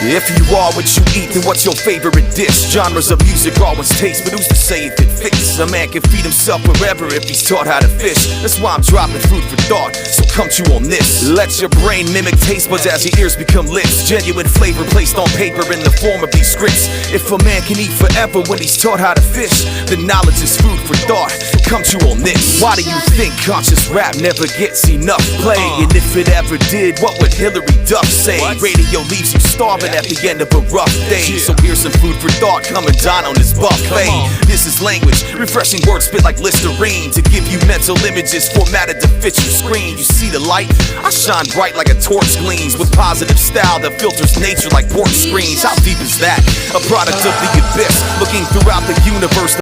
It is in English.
If you are what you eat, then what's your favorite dish? Genres of music always taste, but who's to say if it fits? A man can feed himself wherever if he's taught how to fish. That's why I'm dropping food for thought, so come chew on this. Let your brain mimic taste buds as your ears become lips. Genuine flavor placed on paper in the form of these scripts. If a man can eat forever when he's taught how to fish, then knowledge is food for thought. Come chew on this. Why do you think conscious rap never gets enough play? And if it ever did, what would Hillary Duff say? Radio leaves you starving at the end of a rough day. So here's some food for thought, come and dine on this buffet. This is language, refreshing words spit like Listerine, to give you mental images formatted to fit your screen. You see the light? I shine bright like a torch gleams, with positive style that filters nature like porch screens. How deep is that? A product of the abyss, looking throughout the universe.